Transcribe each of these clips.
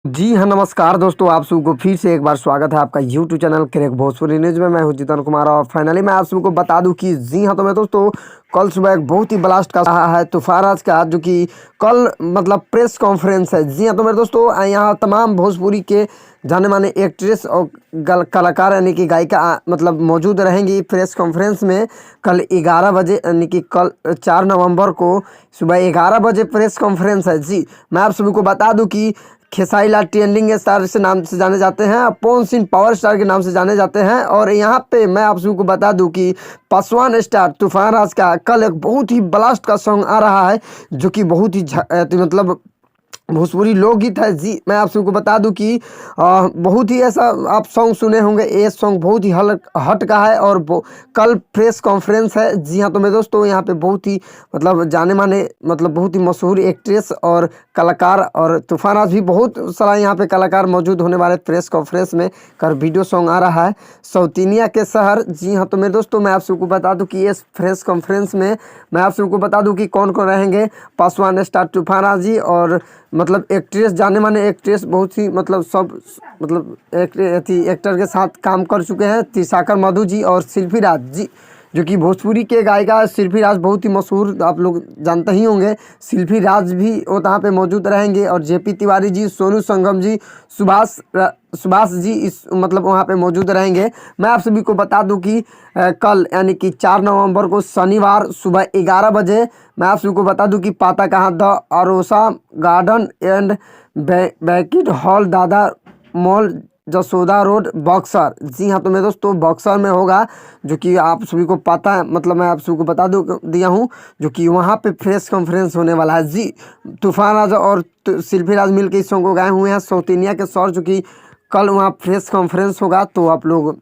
जी हाँ, नमस्कार दोस्तों, आप सबको फिर से एक बार स्वागत है आपका YouTube channel crack Bhojpuri news में। मैं हूँ जीतन कुमार और फाइनली मैं आप सबको बता दूं कि जी हाँ, तो मैं दोस्तों कल सुबह एक बहुत ही ब्लास्ट का रहा है तूफान आज का, जो कि कल मतलब प्रेस कॉन्फ्रेंस है। जी हाँ, तो मेरे दोस्तों यहाँ तमाम भोजपुरी के जाने माने एक्ट्रेस और कलाकार यानी कि गायिका मतलब मौजूद रहेंगी प्रेस कॉन्फ्रेंस में कल 11 बजे, यानी कि कल 4 नवंबर को सुबह 11 बजे प्रेस कॉन्फ्रेंस है। जी मैं आप सभी को बता दूं कि खेसारी लाल ट्रेंडिंग स्टार से नाम से जाने जाते हैं, पवन सिंह पावर स्टार के नाम से जाने जाते हैं। और यहाँ पे मैं आप सबको बता दूं कि पासवान स्टार तूफान राज का कल एक बहुत ही ब्लास्ट का सॉन्ग आ रहा है, जो कि बहुत ही मतलब भोजपुरी लोकगीत है। जी मैं आप सबको बता दूं कि बहुत ही ऐसा आप सॉन्ग सुने होंगे, ये सॉन्ग बहुत ही हट का है और कल प्रेस कॉन्फ्रेंस है। जी हाँ, तो मेरे दोस्तों यहाँ पे बहुत ही मतलब जाने माने मतलब बहुत ही मशहूर एक्ट्रेस और कलाकार और तूफान आज भी बहुत सारा यहाँ पे कलाकार मौजूद होने वाले प्रेस कॉन्फ्रेंस में। कर वीडियो सॉन्ग आ रहा है सौतीनिया के शहर। जी हाँ, तो मेरे दोस्तों मैं आप सबको बता दूं कि इस प्रेस कॉन्फ्रेंस में मैं आप सबको बता दूं कि कौन कौन रहेंगे। पासवान स्टार तूफान राज जी और मतलब एक्ट्रेस जाने माने एक्ट्रेस बहुत ही मतलब सब मतलब एक्टर के साथ काम कर चुके हैं, त्रिशाकर मधु जी और शिल्पी राज जी, जो कि भोजपुरी के गायिका शिल्पी राज बहुत ही मशहूर आप लोग जानते ही होंगे। शिल्पी राज भी वहाँ पे मौजूद रहेंगे और जेपी तिवारी जी, सोनू संगम जी, सुभाष जी इस मतलब वहाँ पे मौजूद रहेंगे। मैं आप सभी को बता दूं कि कल यानी कि 4 नवंबर को शनिवार सुबह 11 बजे मैं आप सभी को बता दूं कि पाता कहाँ the Arosa garden and banquet hall, Dada mall, Jasoda road, Buxar. जी हाँ, तो मेरे दोस्तों बक्सर में होगा, जो कि आप सभी को पता है, मतलब मैं आप सभी को बता दिया हूँ, जो कि वहाँ पे प्रेस कॉन्फ्रेंस होने वाला है। जी तूफान राज और शिल्पी राज मिल के इस सॉन्ग को गाए हुए हैं सौतीनिया के सौर, जो कि कल वहाँ प्रेस कॉन्फ्रेंस होगा। तो आप लोग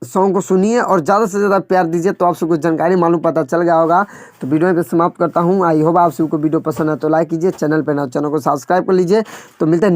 सॉन्ग को सुनिए और ज़्यादा से ज़्यादा प्यार दीजिए, तो आप सबको जानकारी मालूम पता चल गया होगा। तो वीडियो पे समाप्त करता हूँ। आई होप आप सबको वीडियो पसंद है तो लाइक कीजिए, चैनल पे ना चैनल को सब्सक्राइब कर लीजिए। तो मिलते हैं